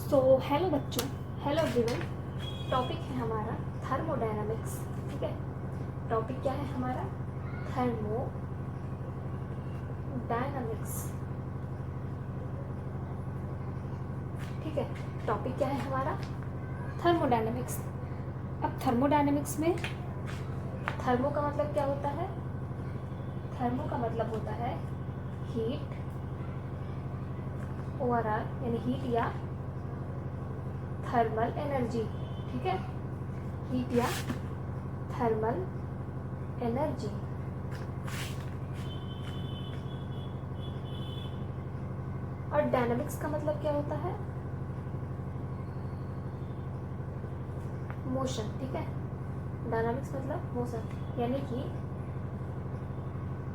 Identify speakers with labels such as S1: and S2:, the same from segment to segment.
S1: So hello बच्चों, hello everyone. Topic है हमारा थर्मोडायनामिक्स। ठीक है, टॉपिक क्या है हमारा? थर्मोडायनामिक्स। ठीक है, टॉपिक क्या है हमारा? थर्मोडायनामिक्स। अब थर्मोडायनामिक्स में थर्मो का मतलब क्या होता है? थर्मो का मतलब होता है हीट, ओवरऑल यानी हीट या थर्मल एनर्जी। ठीक है, हीट या थर्मल एनर्जी। और डायनामिक्स का मतलब क्या होता है? मोशन। ठीक है, डायनामिक्स मतलब मोशन, यानी कि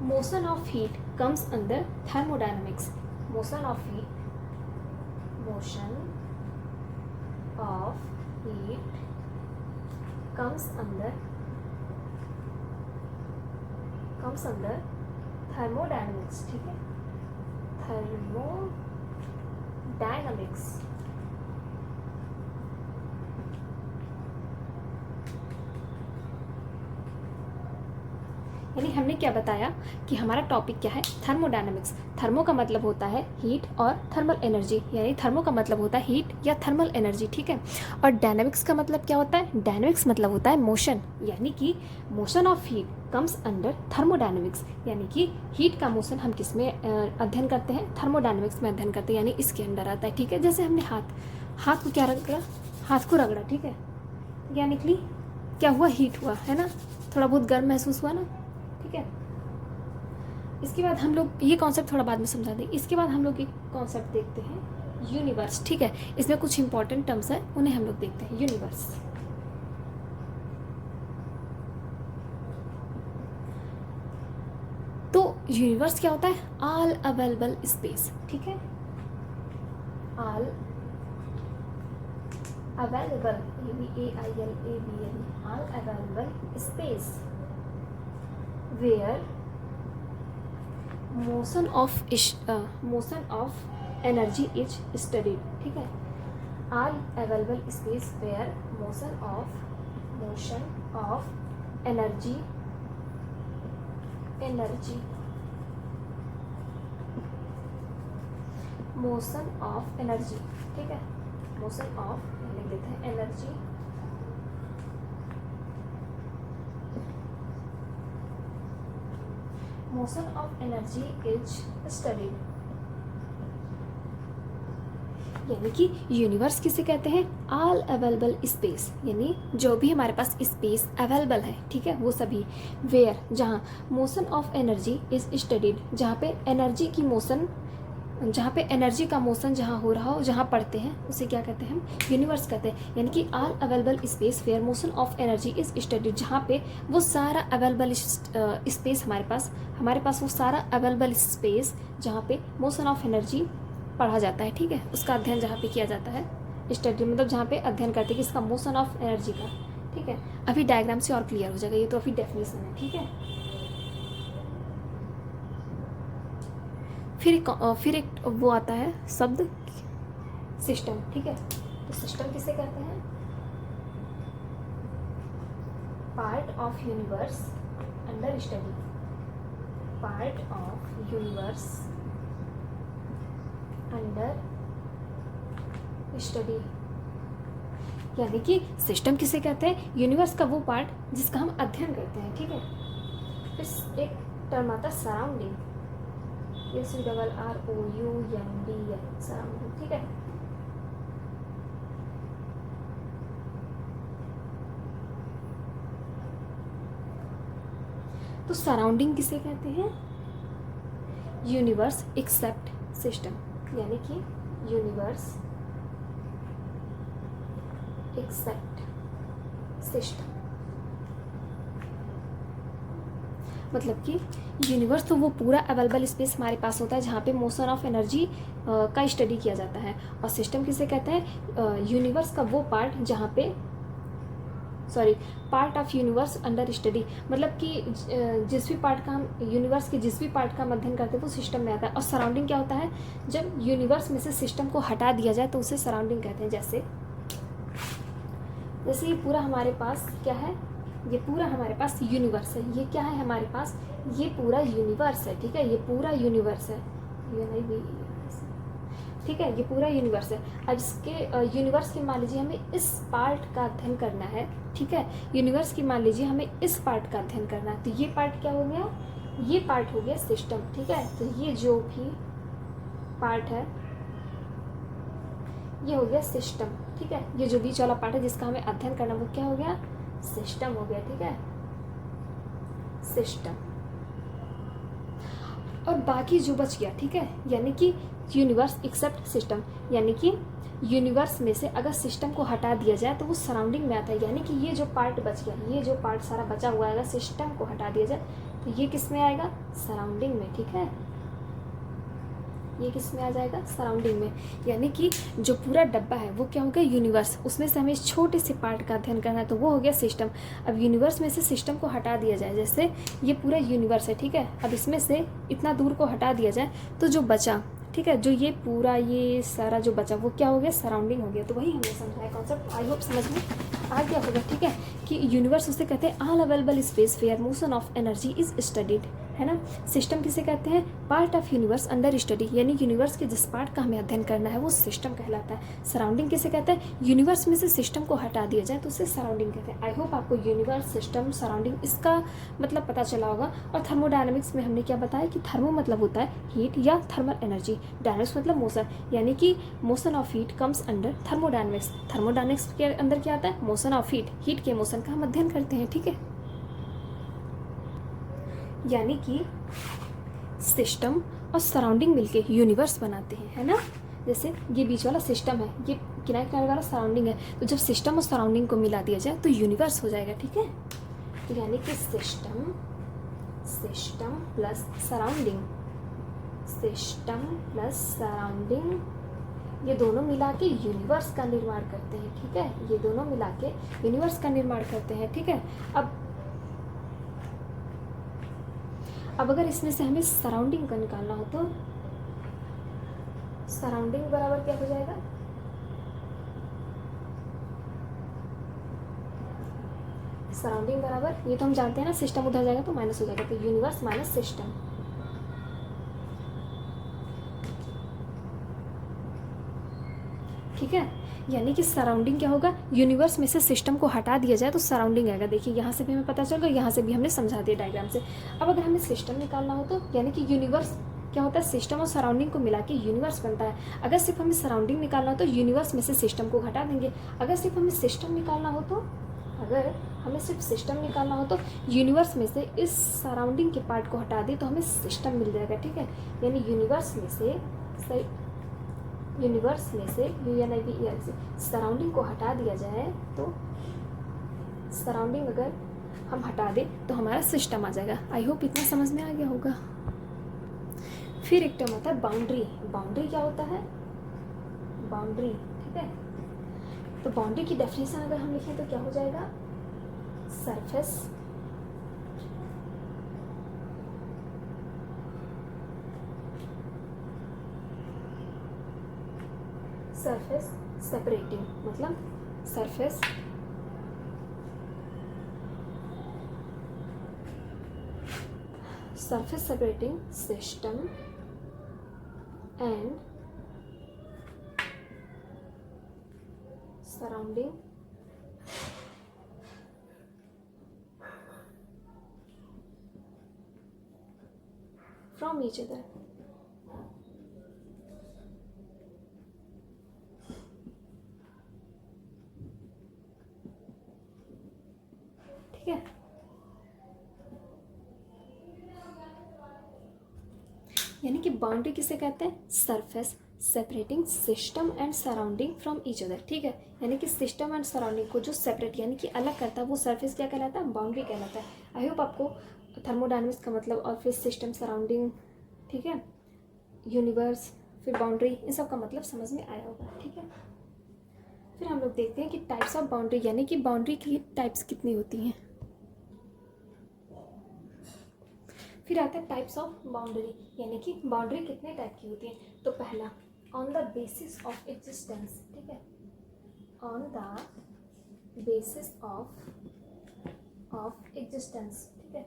S1: motion of heat comes under thermodynamics. Motion of heat, motion of heat comes under thermodynamics। ठीक है, thermodynamics। यानी हमने क्या बताया कि हमारा टॉपिक क्या है? थर्मोडायनामिक्स। थर्मो का मतलब होता है हीट और थर्मल एनर्जी, यानी थर्मो का मतलब होता है हीट या थर्मल एनर्जी। ठीक है, और डायनामिक्स का मतलब क्या होता है? डायनामिक्स मतलब होता है मोशन, यानी कि motion of heat comes under thermodynamics. यानी कि हीट का मोशन हम किस में अध्ययन करते हैं? थर्मोडायनामिक्स में अध्ययन करते हैं, यानी इसके अंडर आता है। ठीक है, जैसे हमने हाथ को क्या रगड़ा? हाथ को रगड़ा। ठीक है, क्या निकली? क्या हुआ? हीट हुआ, है ना? थोड़ा बहुत गर्म महसूस हुआ ना? ठीक है, इसके बाद हम लोग ये कॉन्सेप्ट थोड़ा बाद में समझा दें। इसके बाद हम लोग एक कॉन्सेप्ट देखते हैं, यूनिवर्स। ठीक है, इसमें कुछ इंपॉर्टेंट टर्म्स हैं, उन्हें हम लोग देखते हैं। यूनिवर्स, तो यूनिवर्स क्या होता है? All available space. ठीक है, all available, AVAILABL, all available space where motion of energy is studied. ठीक है, all available space where motion of energy motion of energy. ठीक है, मोशन ऑफ लिख देते हैं energy, motion of energy is studied. यानी कि यूनिवर्स किसे कहते हैं? ऑल अवेलेबल स्पेस, यानी जो भी हमारे पास स्पेस अवेलेबल है, ठीक है, वो सभी। वेयर, जहाँ motion of energy is studied, जहाँ पे एनर्जी की मोशन, जहाँ पे एनर्जी का मोशन जहाँ हो रहा हो, जहाँ पढ़ते हैं, उसे क्या कहते हैं? हम यूनिवर्स कहते हैं। यानी कि all available space where motion of energy is studied, जहाँ पे वो सारा अवेलेबल स्पेस हमारे पास वो सारा अवेलेबल स्पेस जहाँ पे मोशन ऑफ एनर्जी पढ़ा जाता है। ठीक है, उसका अध्ययन जहाँ पे किया जाता है, स्टडी मतलब जहाँ पे अध्ययन करते हैं किसका? मोशन ऑफ एनर्जी का। ठीक है, अभी डायग्राम से और क्लियर हो जाएगा, ये तो अभी डेफिनेशन है। ठीक है, फिर एक वो आता है शब्द सिस्टम। ठीक है, तो सिस्टम किसे कहते हैं? Part of universe under study, part of universe under study. यानी कि सिस्टम किसे कहते हैं? यूनिवर्स का वो पार्ट जिसका हम अध्ययन करते हैं। ठीक है, फिर एक टर्म आता है सराउंडिंग, SURROUNDING, सराउंडिंग। ठीक है, तो सराउंडिंग किसे कहते हैं? यूनिवर्स एक्सेप्ट सिस्टम, यानी कि यूनिवर्स एक्सेप्ट सिस्टम। मतलब कि यूनिवर्स तो वो पूरा अवेलेबल स्पेस हमारे पास होता है जहाँ पे मोशन ऑफ एनर्जी का स्टडी किया जाता है। और सिस्टम किसे कहते हैं? यूनिवर्स का वो पार्ट जहाँ पे sorry part of universe under study, मतलब कि जिस भी पार्ट का हम यूनिवर्स के जिस भी पार्ट का हम अध्ययन करते हैं वो सिस्टम में आता है। और सराउंडिंग क्या होता है, जब यूनिवर्स में से सिस्टम को हटा दिया जाए तो उसे सराउंडिंग कहते हैं। जैसे ये पूरा हमारे पास क्या है, ये पूरा हमारे पास यूनिवर्स है। ये क्या है हमारे पास, ये पूरा यूनिवर्स है, ठीक है, ये पूरा यूनिवर्स है, ये नहीं भी, ठीक है, ये पूरा यूनिवर्स है। अब इसके यूनिवर्स की मान लीजिए हमें इस पार्ट का अध्ययन करना है, ठीक है, यूनिवर्स की मान लीजिए हमें इस पार्ट का अध्ययन करना है, तो ये पार्ट क्या हो गया, ये पार्ट हो गया सिस्टम, ठीक है। तो ये जो भी पार्ट है ये हो गया सिस्टम, ठीक है। ये जो बीच वाला पार्ट है जिसका हमें अध्ययन करना वो क्या हो गया, सिस्टम हो गया, ठीक है, सिस्टम। और बाकी जो बच गया, ठीक है, यानी कि यूनिवर्स एक्सेप्ट सिस्टम, यानी कि यूनिवर्स में से अगर सिस्टम को हटा दिया जाए तो वो सराउंडिंग में आता है। यानी कि ये जो पार्ट बच गया, ये जो पार्ट सारा बचा हुआ है, अगर सिस्टम को हटा दिया जाए तो ये किस में आएगा, सराउंडिंग में, ठीक है, ये किस में आ जाएगा, सराउंडिंग में। यानी कि जो पूरा डब्बा है वो क्या हो गया, यूनिवर्स, उसमें से हमें इस छोटे से पार्ट का अध्ययन करना है तो वो हो गया सिस्टम। अब यूनिवर्स में से सिस्टम को हटा दिया जाए, जैसे ये पूरा यूनिवर्स है, ठीक है, अब इसमें से इतना दूर को हटा दिया जाए तो जो बचा, ठीक है, जो ये पूरा ये सारा जो बचा वो क्या हो गया, सराउंडिंग हो गया। तो वही हमने समझाया कॉन्सेप्ट, आई होप समझ में आ गया होगा, ठीक है, कि यूनिवर्स उसे कहते हैं all available space where motion of energy is studied, है ना। सिस्टम किसे कहते हैं, part of universe under study, यानी यूनिवर्स के जिस पार्ट का हमें अध्ययन करना है वो सिस्टम कहलाता है। सराउंडिंग किसे कहते हैं, यूनिवर्स में से सिस्टम को हटा दिया जाए तो उसे सराउंडिंग कहते हैं। आई होप आपको यूनिवर्स, सिस्टम, सराउंडिंग इसका मतलब पता चला होगा। और थर्मोडायनेमिक्स में हमने क्या बताया कि थर्मो मतलब होता है हीट या थर्मल एनर्जी, डायनेमिक्स मतलब मोशन, यानी कि motion of heat comes under thermodynamics. Thermodynamics के अंदर क्या आता है, मोशन ऑफ हीट, हीट के मोशन का हम अध्ययन करते हैं, ठीक है। यानी कि सिस्टम और सराउंडिंग मिलके यूनिवर्स बनाते हैं, है ना। जैसे ये बीच वाला सिस्टम है, ये किनारे किनारे वाला सराउंडिंग है, तो जब सिस्टम और सराउंडिंग को मिला दिया जाए तो यूनिवर्स हो जाएगा, ठीक है। यानी कि system, system plus surrounding, system plus surrounding, ये दोनों मिला के यूनिवर्स का निर्माण करते हैं, ठीक है, ये दोनों मिला के यूनिवर्स का निर्माण करते हैं, ठीक है। अब अगर इसमें से हमें सराउंडिंग का निकालना हो तो सराउंडिंग बराबर क्या हो जाएगा, सराउंडिंग बराबर, ये तो हम जानते हैं ना, सिस्टम उधर जाएगा तो माइनस हो जाएगा, तो यूनिवर्स माइनस सिस्टम, ठीक है। यानी कि सराउंडिंग क्या होगा, यूनिवर्स में से सिस्टम को हटा दिया जाए तो सराउंडिंग आएगा। देखिए यहाँ से भी हमें पता चल गया, यहाँ से भी हमने समझा दिया डायग्राम से। अब अगर हमें सिस्टम निकालना हो तो यानी कि यूनिवर्स क्या होता है, सिस्टम और सराउंडिंग को मिला के यूनिवर्स बनता है। अगर सिर्फ हमें सराउंडिंग निकालना हो तो यूनिवर्स में से सिस्टम को हटा देंगे। अगर सिर्फ हमें सिस्टम निकालना हो तो, अगर हमें सिर्फ सिस्टम निकालना हो तो यूनिवर्स में से इस सराउंडिंग के पार्ट को हटा दें तो हमें सिस्टम मिल जाएगा, ठीक है। यानी यूनिवर्स में से सराउंडिंग को हटा दिया जाए तो सराउंडिंग अगर हम हटा दें तो हमारा सिस्टम आ जाएगा। आई होप इतना समझ में आ गया होगा। फिर एक टर्म आता है बाउंड्री। बाउंड्री क्या होता है, बाउंड्री, ठीक है। तो बाउंड्री की डेफिनेशन अगर हम लिखें तो क्या हो जाएगा, सरफेस सरफेस सेपरेटिंग, मतलब surface separating system and surrounding from each other. ठीक है, यानी कि बाउंड्री किसे कहते हैं, surface separating system and surrounding from each other, ठीक है। यानी कि सिस्टम एंड सराउंडिंग को जो सेपरेट यानी कि अलग करता है वो सरफेस क्या कहलाता है, बाउंड्री कहलाता है। आई होप आपको थर्मोडायनेमिक्स का मतलब और फिर सिस्टम, सराउंडिंग, ठीक है, यूनिवर्स, फिर बाउंड्री, इन सब का मतलब समझ में आया होगा, ठीक है। फिर हम लोग देखते हैं कि टाइप्स ऑफ बाउंड्री, यानी कि बाउंड्री की टाइप्स कितनी होती हैं। फिर आता है टाइप्स ऑफ बाउंड्री, यानी कि बाउंड्री कितने टाइप की होती है। तो पहला, on the basis of existence, ठीक है, on the basis of existence, ठीक है,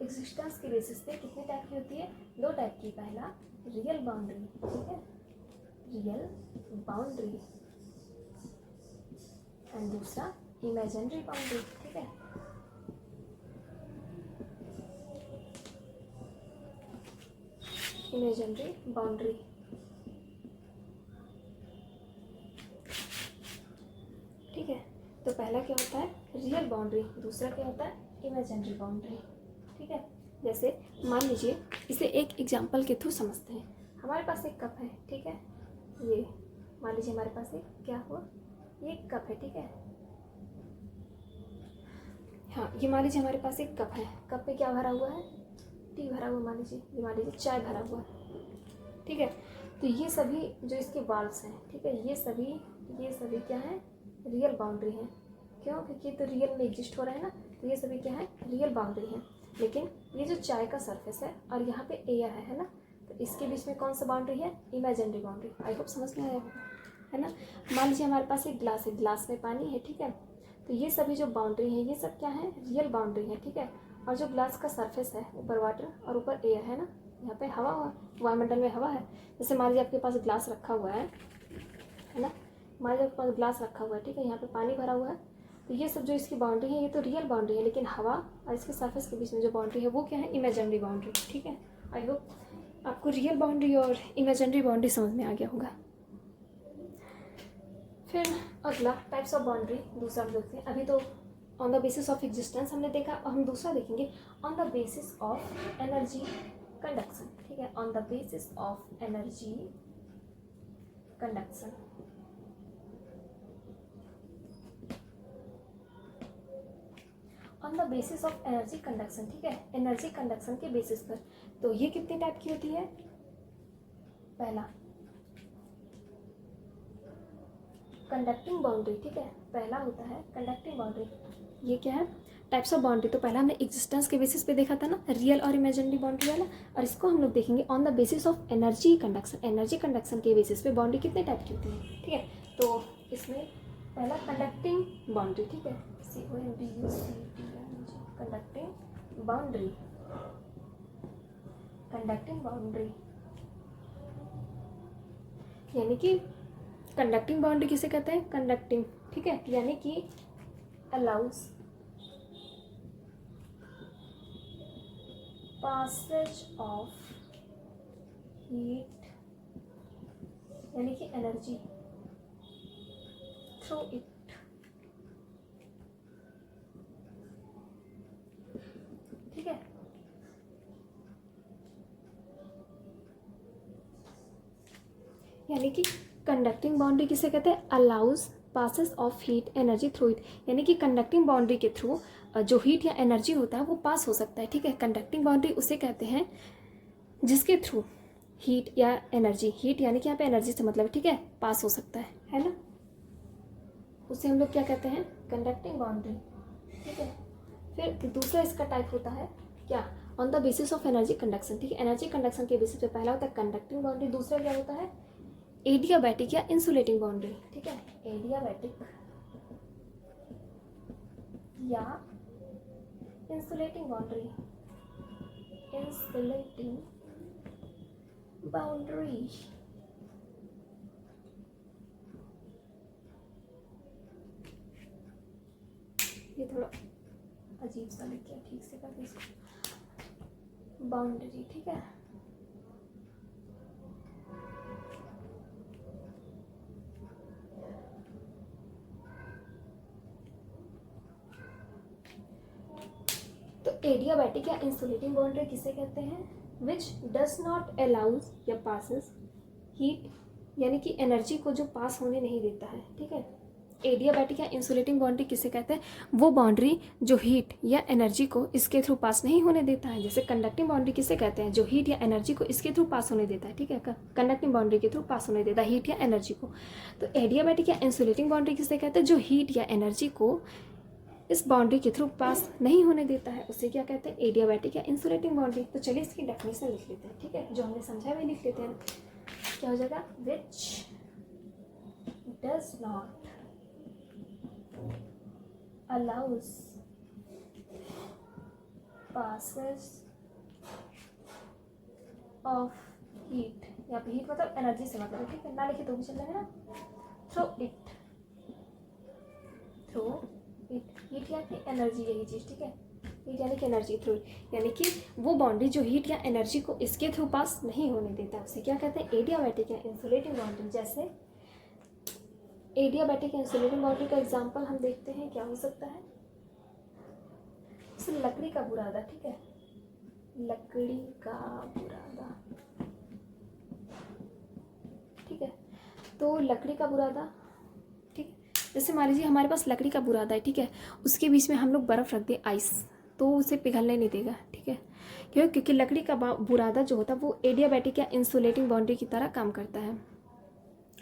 S1: एग्जिस्टेंस के बेसिस पे कितने टाइप की होती है, दो टाइप की। पहला रियल बाउंड्री, ठीक है, रियल बाउंड्री, एंड दूसरा इमेजिनरी बाउंड्री, ठीक है। इमेजिनरी बाउंड्री, ठीक है। तो पहला क्या होता है, रियल बाउंड्री, दूसरा क्या होता है, इमेजिनरी बाउंड्री, ठीक है। जैसे मान लीजिए, इसे एक एग्जांपल के थ्रू समझते हैं। हमारे पास एक कप है, ठीक है, ये मान लीजिए हमारे पास एक क्या हुआ, ये कप है, ठीक है। हाँ, ये मान लीजिए हमारे पास एक कप है, कप में क्या भरा हुआ है, टी भरा हुआ, मान लीजिए, ये मान लीजिए चाय भरा हुआ है, ठीक है। तो ये सभी जो इसके वाल्स हैं, ठीक है, ये सभी क्या है, रियल बाउंड्री है। क्यों, क्योंकि तो रियल में एग्जिस्ट हो रहा है ना, तो ये सभी क्या है, रियल बाउंड्री है। लेकिन ये जो चाय का सरफेस है और यहाँ पे एयर है ना, तो इसके बीच में कौन सा बाउंड्री है, इमेजिनरी बाउंड्री। आई होप समझ में आया है ना। मान लीजिए हमारे पास एक ग्लास है, ग्लास में पानी है, ठीक है। तो ये सभी जो बाउंड्री है, ये सब क्या है, रियल बाउंड्री है, ठीक है। और जो ग्लास का सरफेस है, ऊपर वाटर और ऊपर एयर है ना, यहाँ पे हवा, वायुमंडल में हवा है। जैसे मान लीजिए आपके पास ग्लास रखा हुआ है ना, मान लीजिए आपके पास ग्लास रखा हुआ है, ठीक है, यहाँ पे पानी भरा हुआ है। तो ये सब जो इसकी बाउंड्री है, ये तो रियल बाउंड्री है, लेकिन हवा और इसके सरफेस के बीच में जो बाउंड्री है, वो क्या है, इमेजिनरी बाउंड्री, ठीक है। आई होप आपको रियल बाउंड्री और इमेजिनरी बाउंड्री समझ में आ गया होगा। फिर अगला टाइप्स ऑफ बाउंड्री, दूसरा हम देखते हैं। अभी तो on the basis of existence हमने देखा, और हम दूसरा देखेंगे on the basis of energy conduction, ठीक है, on the basis of energy conduction. On the basis of energy conduction, ठीक है, एनर्जी कंडक्शन के बेसिस पर। तो ये कितने टाइप की होती है, पहला कंडक्टिंग बाउंड्री, ठीक है, पहला होता है कंडक्टिंग बाउंड्री। ये क्या है, टाइप्स ऑफ बाउंड्री। तो पहला हमने एग्जिस्टेंस के बेसिस पे देखा था ना, रियल और इमेजिनरी बाउंड्री वाला, और इसको हम लोग देखेंगे on the basis of energy conduction. Energy conduction के बेसिस पे बाउंड्री कितने टाइप की होती है, ठीक है। तो इसमें पहला कंडक्टिंग बाउंड्री, ठीक है, CONDUCTING, conducting boundary, conducting boundary, यानी कि कंडक्टिंग बाउंड्री किसे कहते हैं, कंडक्टिंग, ठीक है, यानी कि अलाउज पासेज ऑफ हीट, यानी कि एनर्जी थ्रू इट, ठीक है। यानी कि कंडक्टिंग बाउंड्री किसे कहते हैं, allows passes of heat energy through it, यानी कि कंडक्टिंग बाउंड्री के थ्रू जो हीट या एनर्जी होता है वो पास हो सकता है, ठीक है। कंडक्टिंग बाउंड्री उसे कहते हैं जिसके थ्रू हीट या एनर्जी, हीट यानी कि यहाँ पे एनर्जी से मतलब, ठीक है, पास हो सकता है ना, उसे हम लोग क्या कहते हैं, कंडक्टिंग बाउंड्री, ठीक है। फिर दूसरा इसका टाइप होता है क्या, on the basis of energy conduction, ठीक है, एनर्जी कंडक्शन के बेसिस पे पहला होता है कंडक्टिंग बाउंड्री, दूसरा क्या होता है, एडियाबैटिक या इंसुलेटिंग बाउंड्री, ठीक है, एडियाबैटिक या इंसुलेटिंग बाउंड्री, इंसुलेटिंग बाउंड्री। ये थोड़ा अजीब सा लिख किया, ठीक से कर इसको, बाउंड्री, ठीक है। तो एडियाबैटिक या इंसुलेटिंग बाउंड्री किसे कहते हैं, विच डज नॉट अलाउज या पासेस हीट, यानी कि एनर्जी को जो पास होने नहीं देता है, ठीक है, एडियाबैटिक या इंसुलेटिंग बाउंड्री किसे कहते हैं? वो बाउंड्री जो हीट या एनर्जी को इसके थ्रू पास नहीं होने देता है। जैसे कंडक्टिंग बाउंड्री किसे कहते हैं? जो हीट या एनर्जी को इसके थ्रू पास होने देता है, ठीक है, कंडक्टिंग बाउंड्री के थ्रू पास होने देता है हीट या एनर्जी को। तो एडियाबैटिक या इंसुलेटिंग बाउंड्री किसे कहते हैं? जो हीट या एनर्जी को इस बाउंड्री के थ्रू पास नहीं होने देता है, उसे क्या कहते हैं? एडियाबैटिक या इंसुलेटिंग बाउंड्री। तो चलिए इसकी डेफिनेशन लिख लेते हैं, ठीक है, जो हमने समझा वही लिख लेते हैं। क्या हो जाएगा? विच does not allows passes of heat, यहाँ पे हीट मतलब एनर्जी से मतलब है, ठीक है, ना लिखे तो भी चल जाएगा ना। थ्रू इट हीट यानी एनर्जी, यही चीज़, ठीक है, हीट यानी कि एनर्जी थ्रू, यानी कि वो बाउंड्री जो हीट या एनर्जी को इसके थ्रू पास नहीं होने देता, उसे क्या कहते हैं? एडियाबैटिक या इंसुलेटिंग बाउंड्री। जैसे एडियाबैटिक इंसुलेटिंग बाउंड्री का एग्जांपल हम देखते हैं, क्या हो सकता है? जैसे लकड़ी का बुरादा, ठीक है, लकड़ी का बुरादा, ठीक है, तो लकड़ी का बुरादा, ठीक है, जैसे मान लीजिए हमारे पास लकड़ी का बुरादा है, ठीक है, उसके बीच में हम लोग बर्फ़ रख दें, आइस, तो उसे पिघलने नहीं देगा, ठीक है, क्यों? क्योंकि लकड़ी का बुरादा जो होता है वो एडियाबैटिक या इंसुलेटिंग बाउंड्री की तरह काम करता है,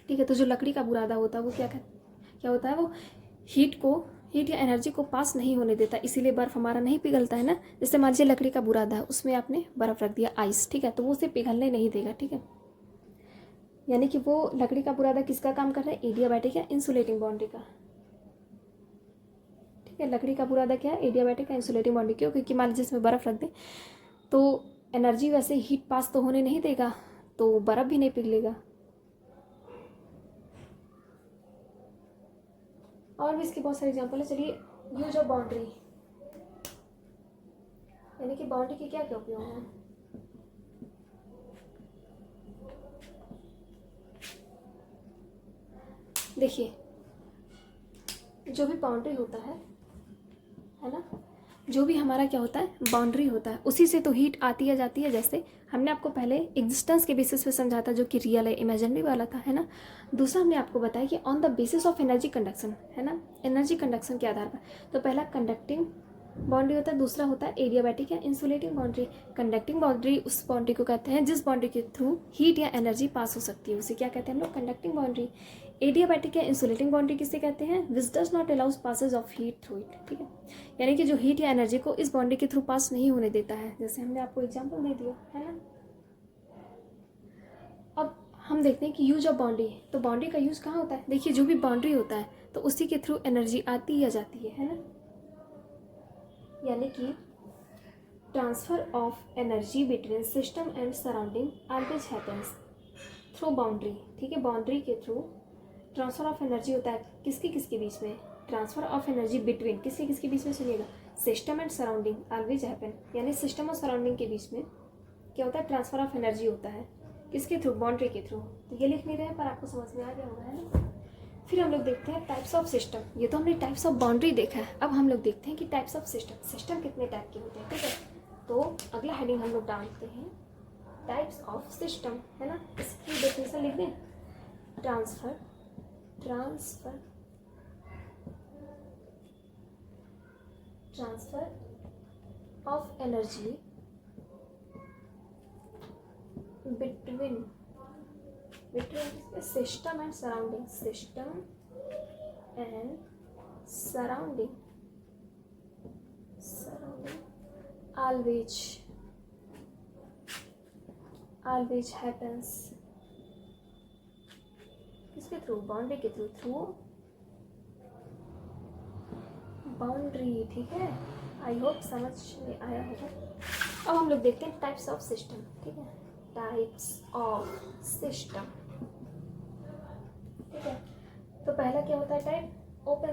S1: ठीक है। तो जो लकड़ी का बुरादा होता है वो क्या होता है? वो हीट या एनर्जी को पास नहीं होने देता, इसीलिए बर्फ़ हमारा नहीं पिघलता है ना। जैसे मान लीजिए लकड़ी का बुरादा है, उसमें आपने बर्फ़ रख दिया, आइस, ठीक है, तो वो उसे पिघलने नहीं देगा, ठीक है, यानी कि वो लकड़ी का बुरादा किसका काम कर रहा है? एडियाबैटिक या इंसुलेटिंग बाउंड्री का, ठीक है। लकड़ी का बुरादा क्या है? एडियाबैटिक या इंसुलेटिंग बाउंड्री। क्यों? क्योंकि मान लीजिए इसमें बर्फ़ रख दें तो एनर्जी वैसे हीट पास तो होने नहीं देगा, तो बर्फ़ भी नहीं पिघलेगा। और भी इसके बहुत सारे एग्जाम्पल है। चलिए, यूज ऑफ बाउंड्री, यानी कि बाउंड्री के क्या क्या उपयोग हैं? देखिए, जो भी बाउंड्री होता है ना, जो भी हमारा क्या होता है? बाउंड्री होता है, उसी से तो हीट आती है जाती है। जैसे हमने आपको पहले एग्जिस्टेंस के बेसिस पे समझा था, जो कि रियल है, इमेजिनरी वाला था, है ना। दूसरा हमने आपको बताया कि on the basis of energy conduction, है ना, एनर्जी कंडक्शन के आधार पर। तो पहला कंडक्टिंग बाउंड्री होता है, दूसरा होता है एडियाबैटिक या इंसुलेटिंग बाउंड्री। कंडक्टिंग बाउंड्री उस बाउंड्री को कहते हैं जिस बाउंड्री के थ्रू हीट या एनर्जी पास हो सकती है, उसे क्या कहते हैं हम लोग? Conducting boundary. एडियाबैटिक या इंसुलेटिंग बाउंड्री किसे कहते हैं? Which does not allows passage of heat through it, ठीक है, यानी कि जो हीट या एनर्जी को इस बाउंड्री के थ्रू पास नहीं होने देता है। जैसे हमने आपको एग्जांपल दे दिया, है ना। अब हम देखते हैं कि यूज ऑफ बाउंड्री, तो बाउंड्री का यूज़ कहाँ होता है? देखिए, जो भी बाउंड्री होता है तो उसी के थ्रू एनर्जी आती या जाती है ना, यानी कि transfer of energy between system and surrounding always happens through boundary, ठीक है। बाउंड्री के थ्रू ट्रांसफ़र ऑफ एनर्जी होता है, किसके बीच में? ट्रांसफ़र ऑफ एनर्जी बिटवीन किसके बीच में? सुनिएगा, system and surrounding always happen, यानी सिस्टम और सराउंडिंग के बीच में क्या होता है? ट्रांसफ़र ऑफ एनर्जी होता है, किसके थ्रू? बाउंड्री के थ्रू। तो ये लिख नहीं रहे हैं, पर आपको समझ में आ गया होगा, है ना। फिर हम लोग देखते हैं टाइप्स ऑफ सिस्टम। ये तो हमने टाइप्स ऑफ बाउंड्री देखा है, अब हम लोग देखते हैं कि टाइप्स ऑफ सिस्टम कितने टाइप के होते हैं, ठीक है। तो अगला हेडिंग हम लोग डालते हैं टाइप्स ऑफ सिस्टम, है ना। इसकी डेफिनेशन लिख दें, transfer of energy between system and surrounding always happens किसके थ्रू? बाउंड्री के थ्रू बाउंड्री, ठीक है। आई होप समझ में आया होगा। अब हम लोग देखते हैं टाइप्स ऑफ सिस्टम, ठीक है, टाइप्स ऑफ सिस्टम, ठीक है। तो पहला क्या होता है टाइप? ओपन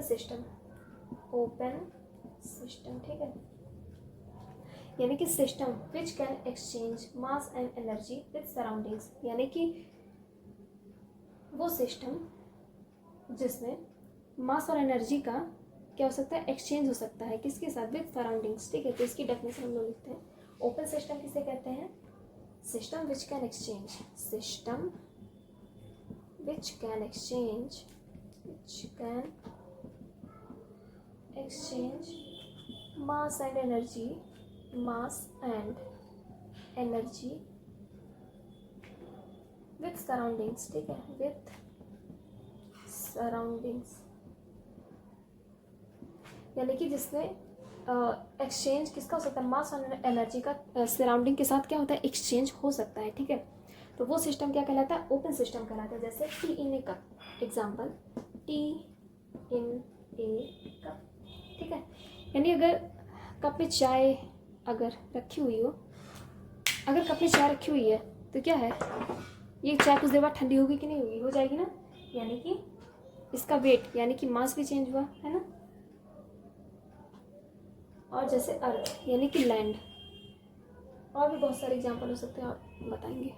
S1: सिस्टम, ठीक है, यानी कि system which can exchange mass and energy with surroundings, यानी कि वो सिस्टम जिसमें मास और एनर्जी का क्या हो सकता है? एक्सचेंज हो सकता है, किसके साथ? विद सराउंडिंग्स, ठीक है। तो इसकी डेफिनेशन हम लोग लिखते हैं। ओपन सिस्टम किसे कहते हैं? System which can exchange, system which can exchange mass and energy with surroundings, ठीक है, with surroundings, यानी कि जिसमें एक्सचेंज किसका हो सकता है, मास और एनर्जी का सराउंडिंग के साथ क्या होता है, एक्सचेंज हो सकता है, ठीक है। तो वो सिस्टम क्या कहलाता है, ओपन सिस्टम कहलाता है। जैसे टी इन ए कप, एग्जाम्पल टी इन ए कप, ठीक है। यानी अगर कप में चाय अगर रखी हुई हो, अगर कप में चाय रखी हुई है तो क्या है, ये चाय कुछ देर बाद ठंडी होगी कि नहीं होगी, हो जाएगी ना, यानी कि इसका वेट यानी कि मास भी चेंज हुआ है ना। और जैसे अर्थ यानी कि लैंड, और भी बहुत सारे एग्जाम्पल हो सकते हैं और बताएंगे।